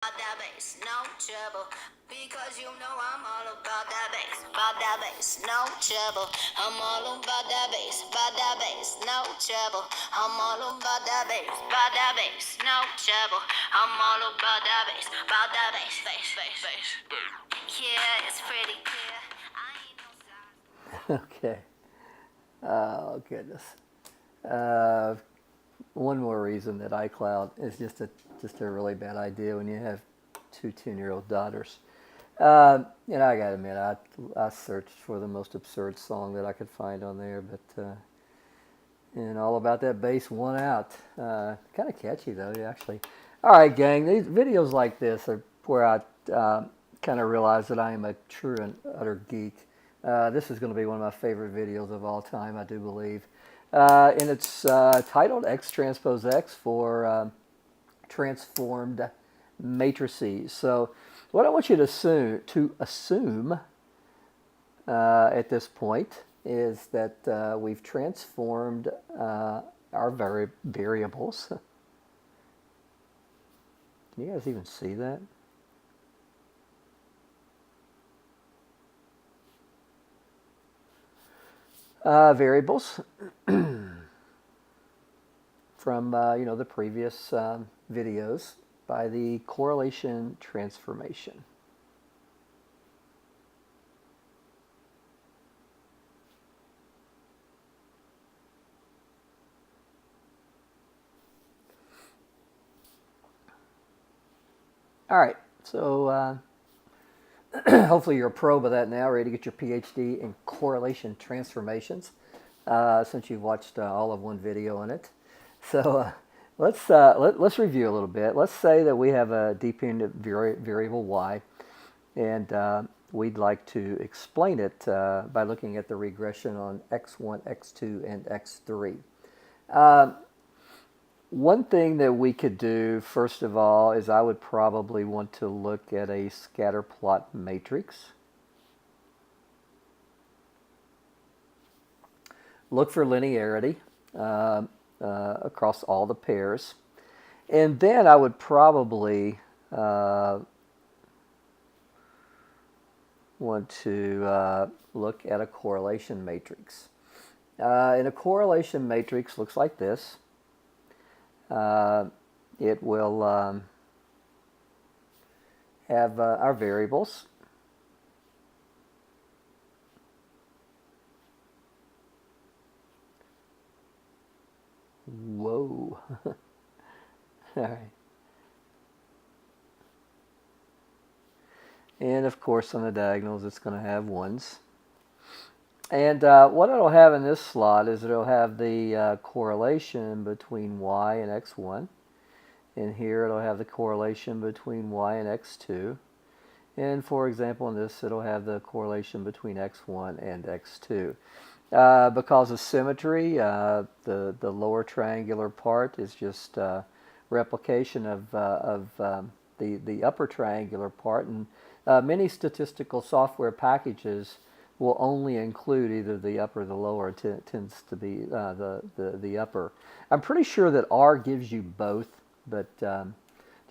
that bass, no trouble. Because you know I'm all about that bass, no trouble. I'm all about that bass, no trouble. I'm all about that bass, no trouble. I'm all about that bass, bass. Yeah, it's pretty clear. I ain't no Okay. Oh goodness. One more reason that iCloud is just a really bad idea when you have two 10-year-old daughters. I gotta admit, I searched for the most absurd song that I could find on there, but and all about that bass won out. Kind of catchy though, actually. All right, gang. These videos like this are where I kind of realize that I am a true and utter geek. This is going to be one of my favorite videos of all time, I do believe. And it's titled X transpose X for transformed matrices. So what I want you to assume at this point is that we've transformed our variables. Can you guys even see that? Variables from the previous videos by the correlation transformation. All right, so hopefully you're a pro by that now, ready to get your PhD in correlation transformations, since you've watched all of one video on it. So let's review a little bit. Let's say that we have a dependent variable y, and we'd like to explain it by looking at the regression on x1, x2, and x3. One thing that we could do, first of all, is I would probably want to look at a scatter plot matrix. Look for linearity across all the pairs. And then I would probably want to look at a correlation matrix. And a correlation matrix looks like this. It will have our variables. Whoa. All right. And of course on the diagonals it's going to have ones. And what it'll have in this slot is it'll have the correlation between y and x1. And here it'll have the correlation between y and x2. And for example, in this it'll have the correlation between x1 and x2. Because of symmetry, the lower triangular part is just replication of the upper triangular part. And many statistical software packages will only include either the upper or the lower. It tends to be the upper. I'm pretty sure that R gives you both, but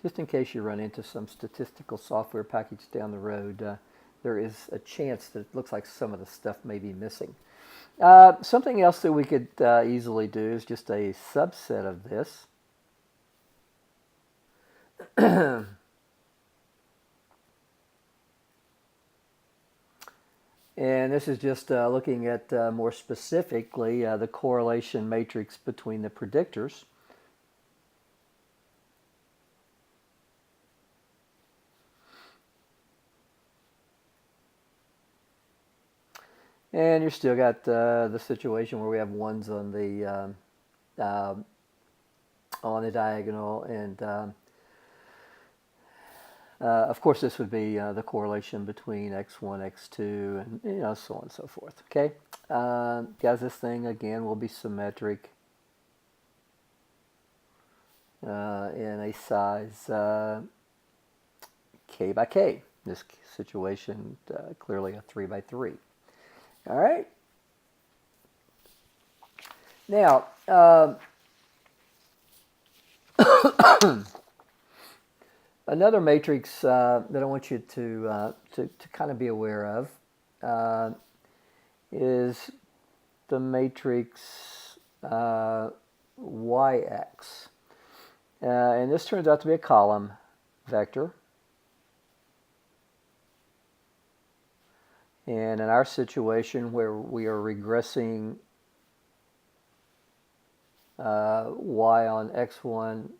just in case you run into some statistical software package down the road, there is a chance that it looks like some of the stuff may be missing. Something else that we could easily do is just a subset of this. And this is just looking at more specifically the correlation matrix between the predictors. And you still got the situation where we have ones on the diagonal, and of course this would be the correlation between x1, x2, and so on and so forth. Okay, guys, this thing again will be symmetric in a size k by k. This situation clearly a 3 by 3. All right. Now, Another matrix that I want you to kind of be aware of is the matrix YX. And this turns out to be a column vector. And in our situation where we are regressing y on x1,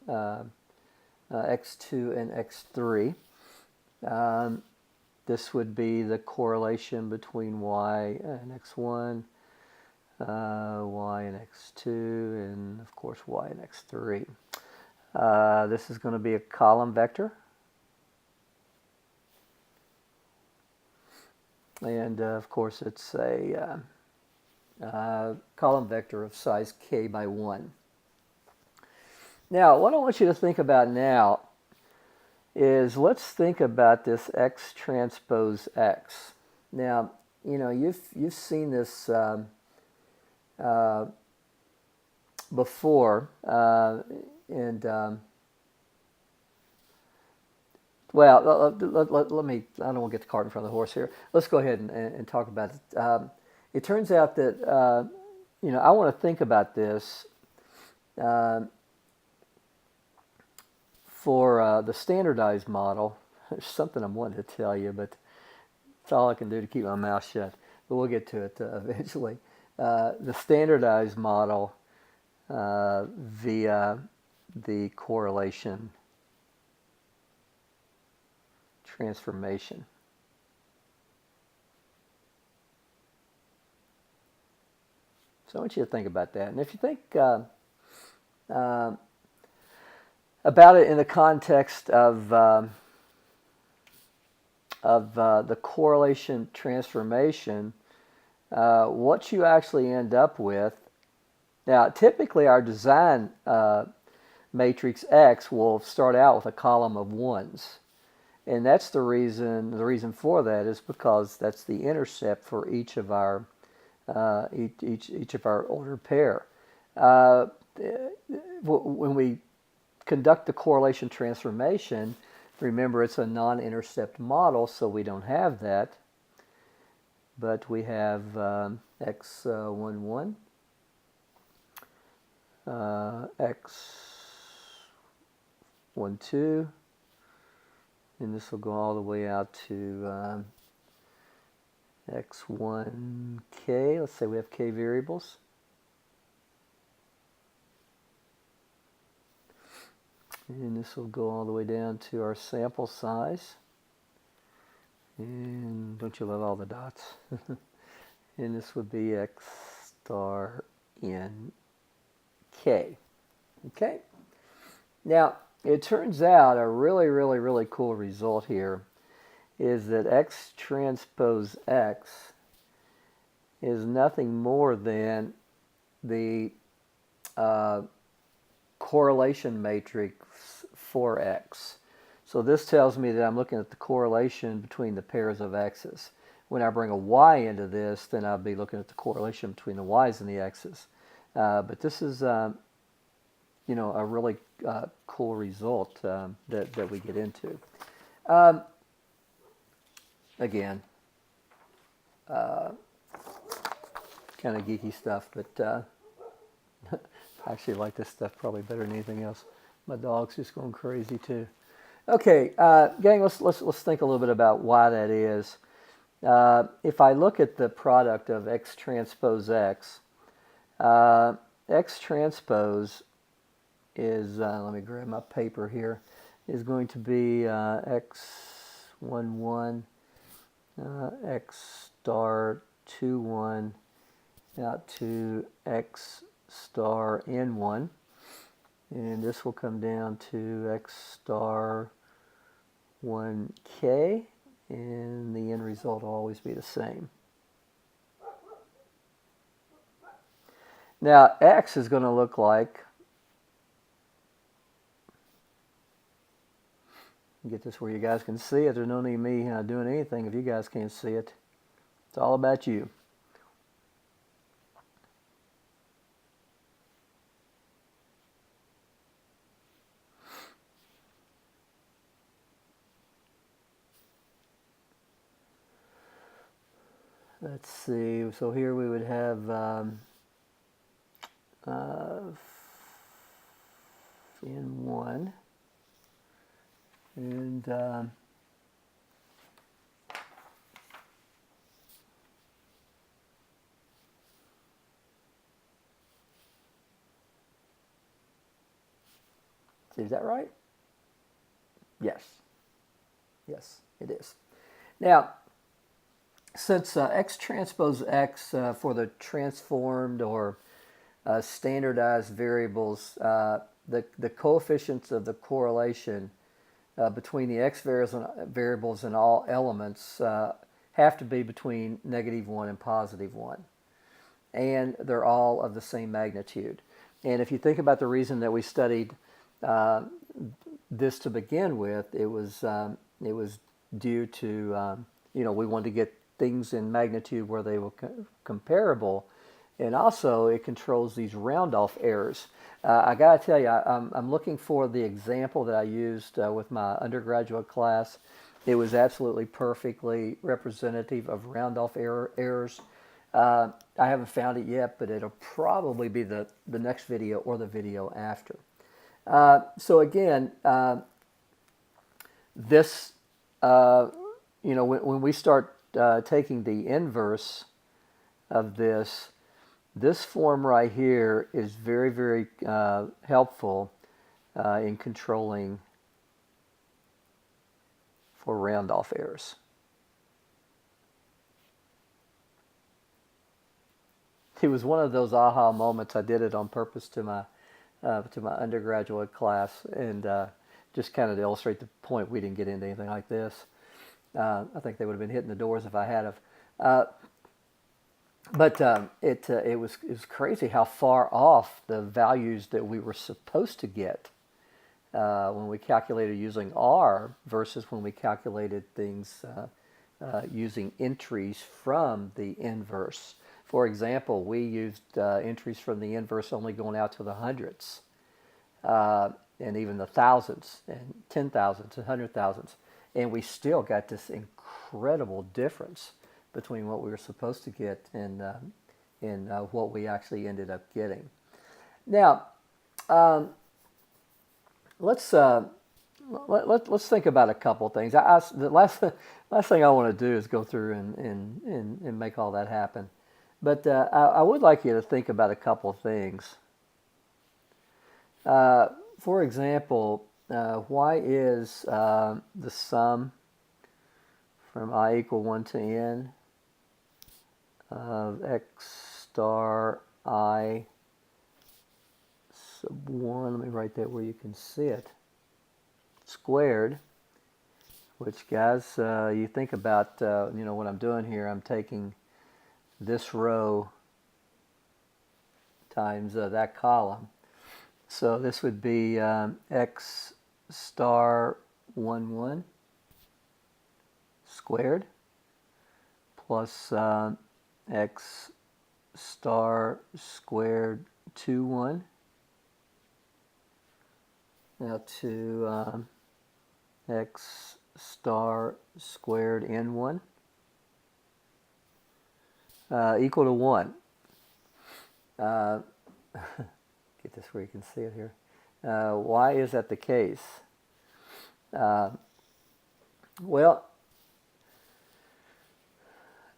x2, and x3, this would be the correlation between y and x1, y and x2, and of course y and x3. This is going to be a column vector. And of course it's a column vector of size k by 1. Now what I want you to think about now is, let's think about this x transpose x. Now, you know, you've seen this before, well, let me, I don't want to get the cart in front of the horse here. Let's go ahead and talk about it. It turns out that, you know, I want to think about this for the standardized model. There's something I'm wanting to tell you, but it's all I can do to keep my mouth shut. But we'll get to it eventually. The standardized model via the correlation transformation. So I want you to think about that. And if you think about it in the context of the correlation transformation, what you actually end up with. Now, typically our design matrix X will start out with a column of 1s. And that's the reason for that is because that's the intercept for each of our each of our order pair. When we conduct the correlation transformation, remember it's a non-intercept model, so we don't have that. But we have x11, x12, and this will go all the way out to x1k. Let's say we have k variables. And this will go all the way down to our sample size. And don't you love all the dots? And this would be x star n k. Okay? Now, it turns out a really cool result here is that x transpose x is nothing more than the correlation matrix for x. So this tells me that I'm looking at the correlation between the pairs of x's. When I bring a y into this, then I'll be looking at the correlation between the y's and the x's. But this is, you know, a really cool result that we get into. Again, kind of geeky stuff, but I actually like this stuff probably better than anything else. My dog's just going crazy too. Okay, gang, let's think a little bit about why that is. If I look at the product of x transpose x, x transpose is, let me grab my paper here, is going to be x11, x star 21 out to x star n1, and this will come down to x star 1k, and the end result will always be the same. Now x is going to look like, get this where you guys can see it. There's no need me doing anything if you guys can't see it. It's all about you. let's see, so here we would have N1 and is that right? Yes. Yes, it is. Now, since X transpose X for the transformed or standardized variables, the coefficients of the correlation between the X variables and all elements have to be between -1 and +1. And they're all of the same magnitude. And if you think about the reason that we studied this to begin with, it was due to we wanted to get things in magnitude where they were comparable, and also it controls these round off errors. I gotta tell you, I'm looking for the example that I used with my undergraduate class. It was absolutely perfectly representative of round off errors. I haven't found it yet, but it'll probably be the next video or the video after. So again, this, when we start taking the inverse of this form right here is very, very helpful in controlling for round off errors. It was one of those aha moments. I did it on purpose to my undergraduate class, and just kind of to illustrate the point, we didn't get into anything like this. I think they would have been hitting the doors if I had have. But it was crazy how far off the values that we were supposed to get when we calculated using R versus when we calculated things using entries from the inverse. For example, we used entries from the inverse only going out to the hundreds, and even the thousands, and 10,000s, and 100,000s, and we still got this incredible difference between what we were supposed to get and what we actually ended up getting. Now, let's think about a couple of things. The last thing I want to do is go through and make all that happen. But I would like you to think about a couple of things. For example, why is the sum from I equal 1 to n of x star I sub 1, let me write that where you can see it, squared, which, guys, you think about, what I'm doing here, I'm taking this row times that column. So this would be x star 1 1 squared plus x star squared 2 1. Now to x star squared n1 equal to 1. Get this where you can see it here. Why is that the case? Well,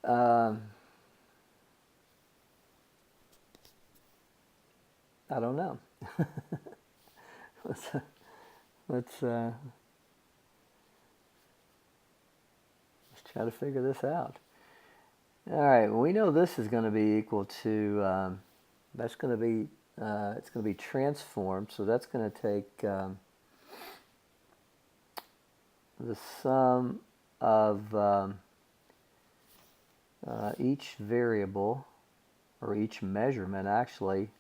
I don't know. let's try to figure this out. All right, well, we know this is going to be equal to, that's going to be, it's going to be transformed, so that's going to take the sum of each variable, or each measurement actually,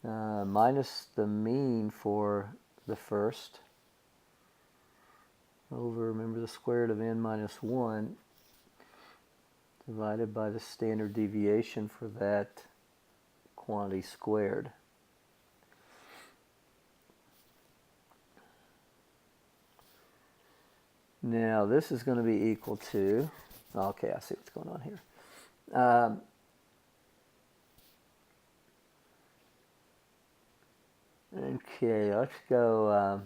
minus the mean for the first, over, remember, the square root of n minus 1, divided by the standard deviation for that quantity squared. Now this is going to be equal to Okay, I see what's going on here. Okay, let's go.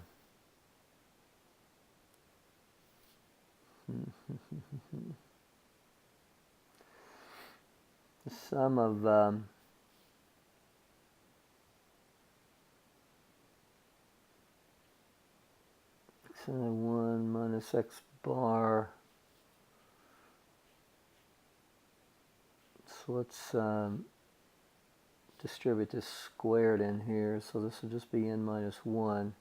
The sum of x1 minus x bar. So let's distribute this squared in here. So this will just be n minus 1.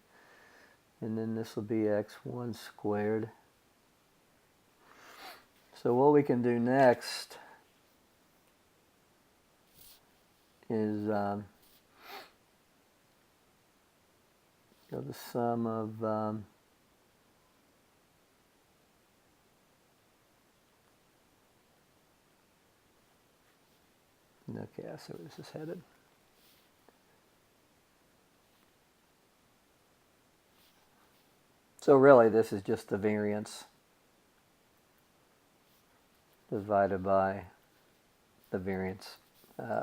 And then this will be x1 squared. So what we can do next is go the sum of okay, I see where this is headed. So really this is just the variance divided by the variance,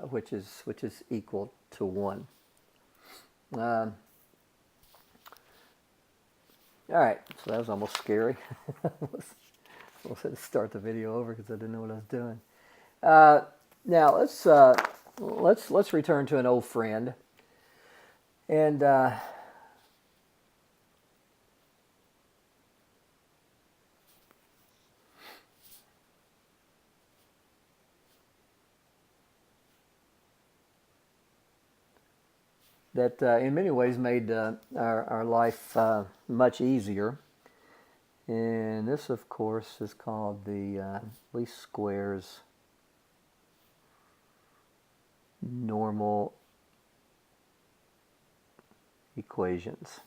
which is equal to 1. All right, so that was almost scary. I almost had to start the video over because I didn't know what I was doing. Now let's return to an old friend, and that in many ways made our life much easier. And this, of course, is called the least squares normal equations.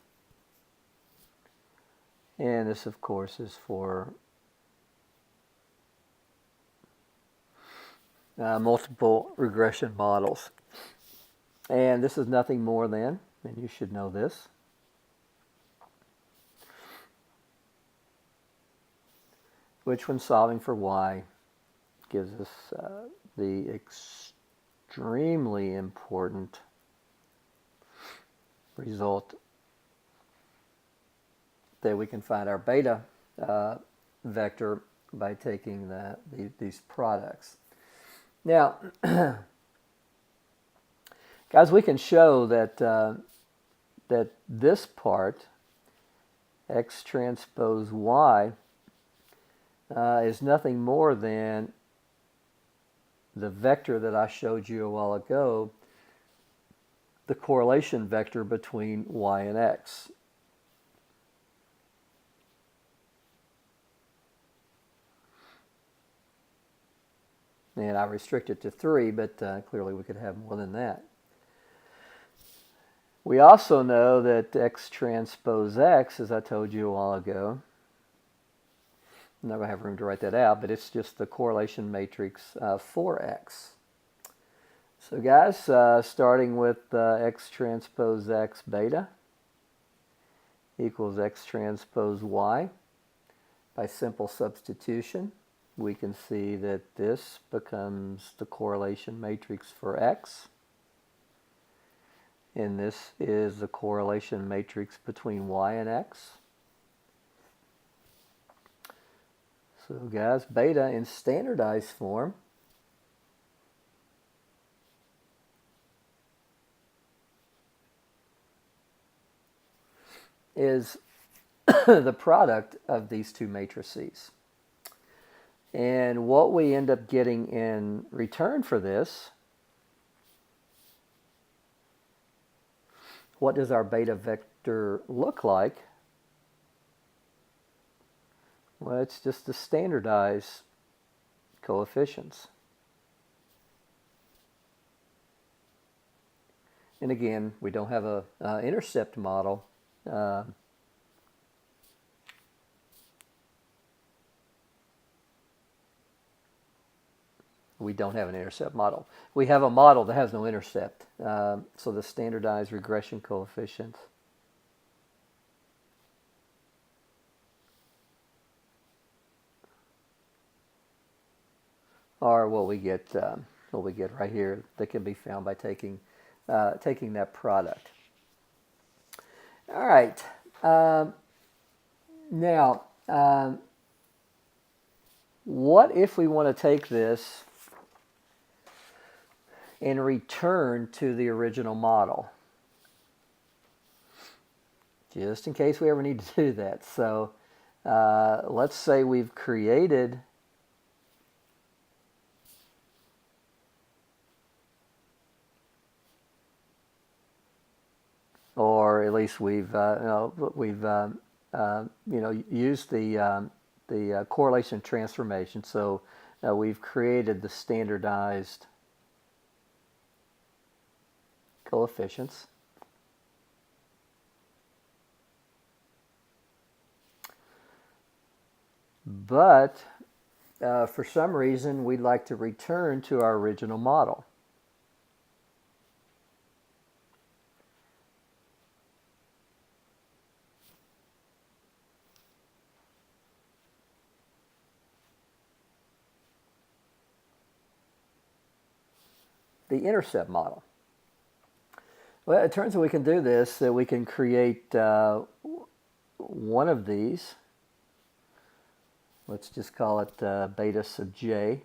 And this, of course, is for multiple regression models. And this is nothing more than, and you should know this, which when solving for y gives us the extremely important result that we can find our beta vector by taking these products. Now, guys, we can show that that this part, x transpose y, is nothing more than the vector that I showed you a while ago, the correlation vector between y and x. And I restrict it to 3, but clearly we could have more than that. We also know that x transpose x, as I told you a while ago, I'm not going to have room to write that out, but it's just the correlation matrix for x. So guys, starting with x transpose x beta equals x transpose y, by simple substitution, we can see that this becomes the correlation matrix for x. And this is the correlation matrix between y and x. So guys, beta in standardized form is the product of these two matrices. And what we end up getting in return for this, what does our beta vector look like? Well, it's just the standardized coefficients. And again, we don't have a intercept model. We don't have an intercept model. We have a model that has no intercept. So the standardized regression coefficients. or what we get right here that can be found by taking that product. All right. Now, what if we want to take this and return to the original model? Just in case we ever need to do that. So let's say we've created or at least we've used the correlation transformation. So we've created the standardized coefficients. But for some reason, we'd like to return to our original model. The intercept model. Well, it turns out we can do this, that we can create one of these. Let's just call it beta sub j,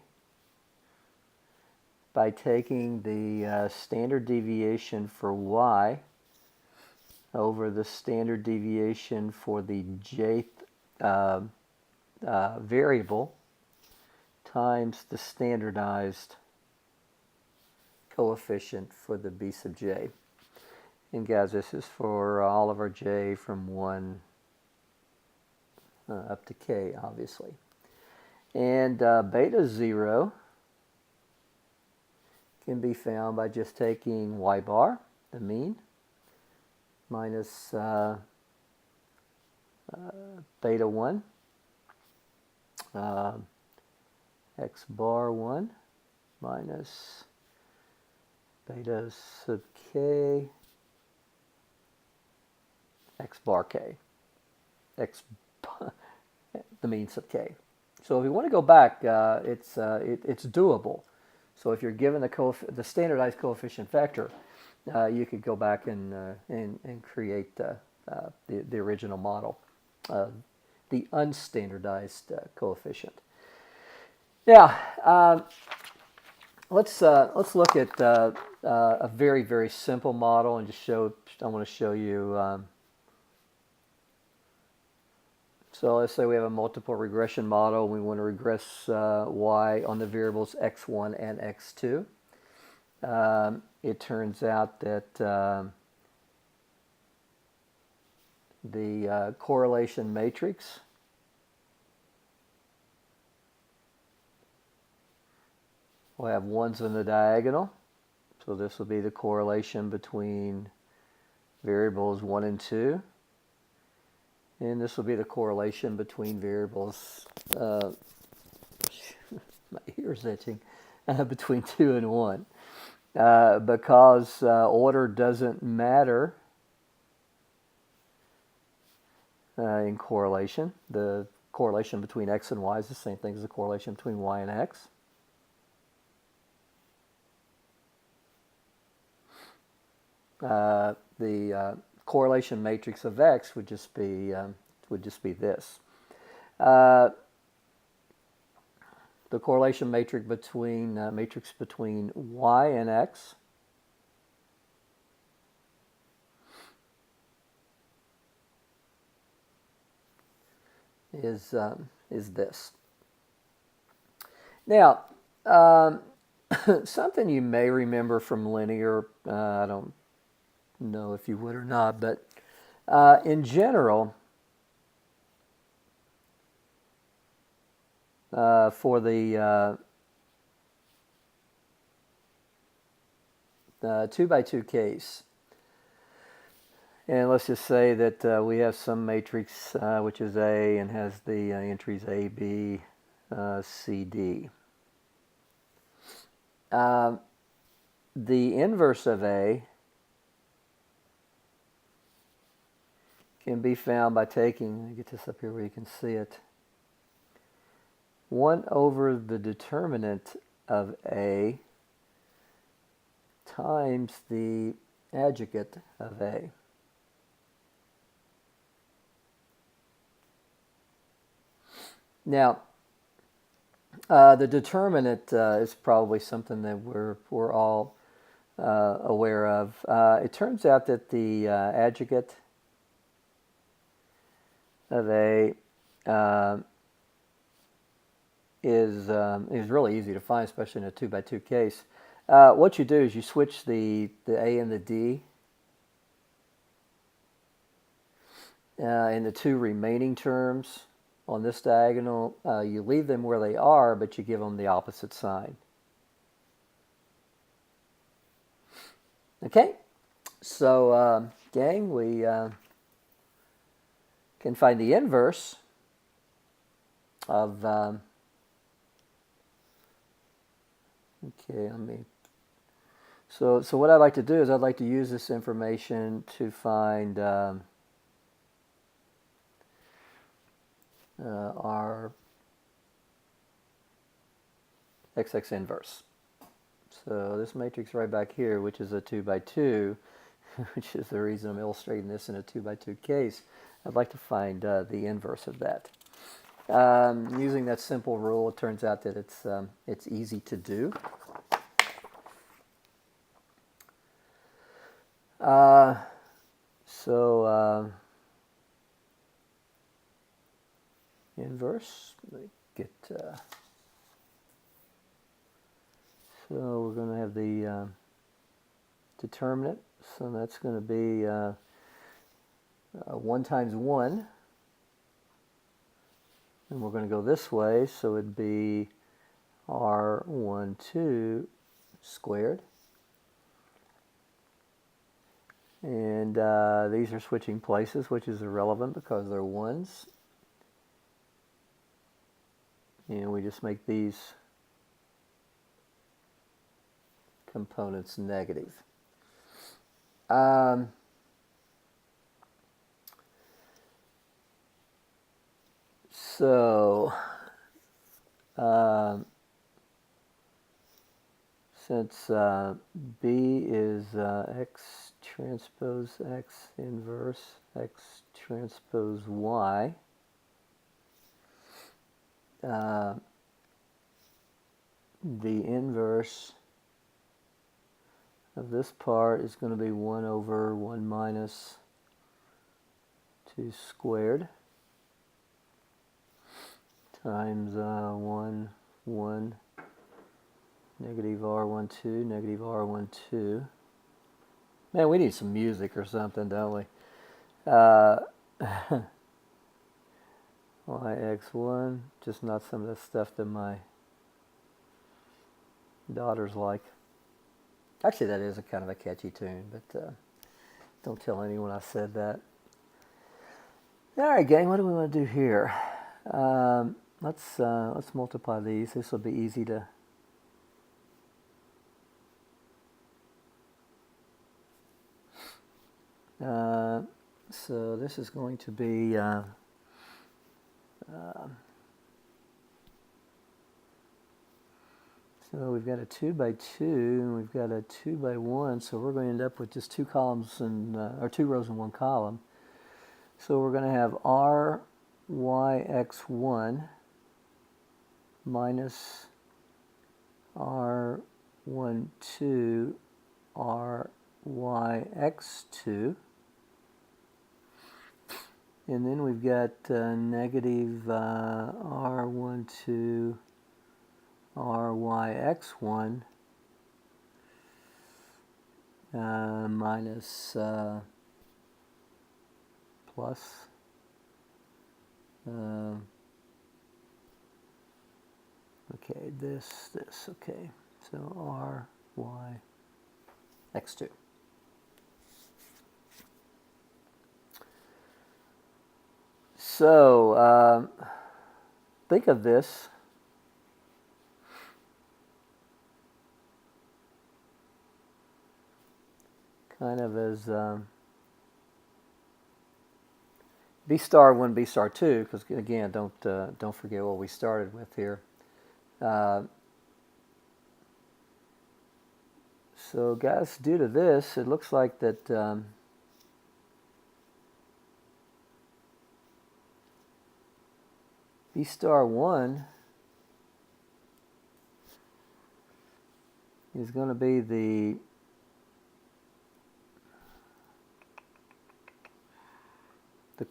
by taking the standard deviation for y over the standard deviation for the jth variable times the standardized coefficient for the b sub j. And guys, this is for all of our j from 1 up to k, obviously. And beta 0 can be found by just taking y bar, the mean, minus beta 1, x bar 1 minus beta sub k, x bar k, the mean sub k. So if you want to go back, it's doable. So if you're given the standardized coefficient vector, you could go back and create the original model, the unstandardized coefficient. Now, let's look at a very, very simple model and just show. I want to show you. So let's say we have a multiple regression model. We want to regress y on the variables x1 and x2. It turns out that the correlation matrix will have ones in the diagonal. So this will be the correlation between variables 1 and 2. And this will be the correlation between variables, my ear's itching, between 2 and 1. Because order doesn't matter in correlation. The correlation between x and y is the same thing as the correlation between y and x. The correlation matrix of x would just be this. The correlation matrix between y and x is this. Now, something you may remember from linear, I don't know if you would or not, but in general, for the 2x2 case, and let's just say that we have some matrix which is A and has the entries A, B, C, D. The inverse of A can be found by taking, let me get this up here where you can see it. 1 over the determinant of A times the adjugate of A. Now, the determinant is probably something that we're all aware of. It turns out that the adjugate of A is really easy to find, especially in a 2x2 case. What you do is you switch the A and the D in the two remaining terms on this diagonal. You leave them where they are, but you give them the opposite sign. Okay, so gang, we can find the inverse of okay, so what I'd like to do is I'd like to use this information to find our XX inverse. So this matrix right back here, which is a 2x2, which is the reason I'm illustrating this in a 2x2 case, I'd like to find the inverse of that. Using that simple rule, it turns out that it's easy to do. Inverse, let me get, so we're going to have the determinant, so that's going to be 1 times 1, and we're going to go this way, so it'd be R12 squared. And these are switching places, which is irrelevant because they're 1s. And we just make these components negative. Since B is X transpose X inverse X transpose Y, the inverse of this part is going to be 1 over 1 minus 2 squared times 1, 1, negative R12, negative R12. Man, we need some music or something, don't we? YX1, just not some of the stuff that my daughters like. Actually, that is a kind of a catchy tune, but don't tell anyone I said that. All right, gang, what do we want to do here? Let's multiply these. This will be easy to. So this is going to be so we've got a 2x2 and we've got a 2x1, so we're going to end up with just 2 columns and or 2 rows and 1 column. So we're going to have RYX1 minus R12 RYX2. And then we've got negative R12 RYX1 minus plus okay, this, okay. So RYX2. So think of this kind of as B star 1, B star 2, because again, don't forget what we started with here. So guys, due to this, it looks like that B star 1 is going to be the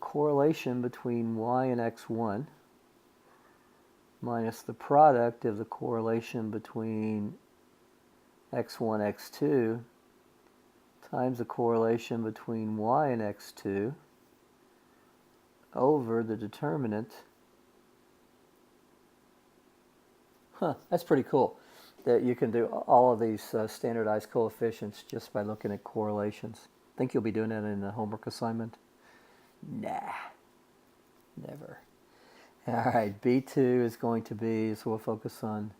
correlation between y and x1 minus the product of the correlation between x1, x2 times the correlation between y and x2 over the determinant. That's pretty cool that you can do all of these standardized coefficients just by looking at correlations. Think you'll be doing that in the homework assignment? Nah, never. All right, B2 is going to be, so we'll focus on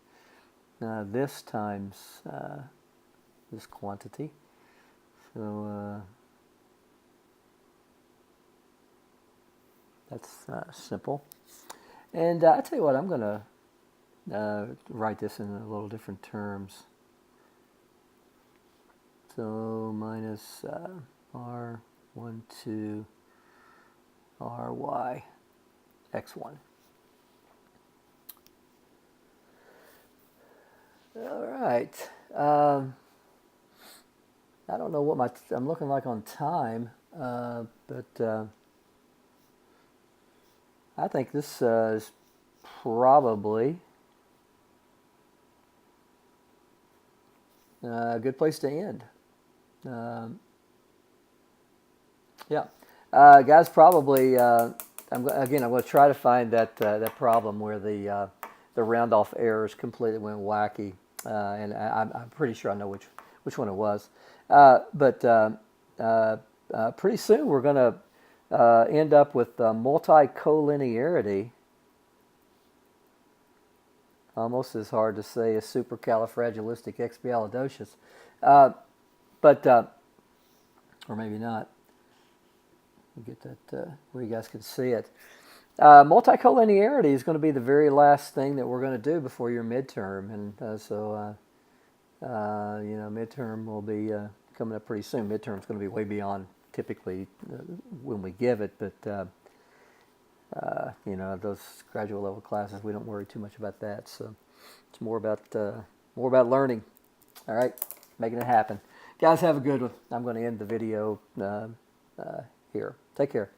this times this quantity. So that's simple. And I tell you what, I'm going to write this in a little different terms. So minus R1, 2, Ry, x1. All right. I don't know what I'm looking like on time, but I think this is probably a good place to end. Yeah, guys, probably. I'm going to try to find that problem where the round off errors completely went wacky, and I'm pretty sure I know which one it was. But pretty soon we're going to end up with multicollinearity. Almost as hard to say as supercalifragilisticexpialidocious, but or maybe not. We'll get that where you guys can see it. Multicollinearity is going to be the very last thing that we're going to do before your midterm, and so midterm will be coming up pretty soon. Midterm's going to be way beyond typically when we give it, but those graduate level classes, we don't worry too much about that. So it's more about learning. All right, making it happen. Guys, have a good one. I'm going to end the video here. Take care.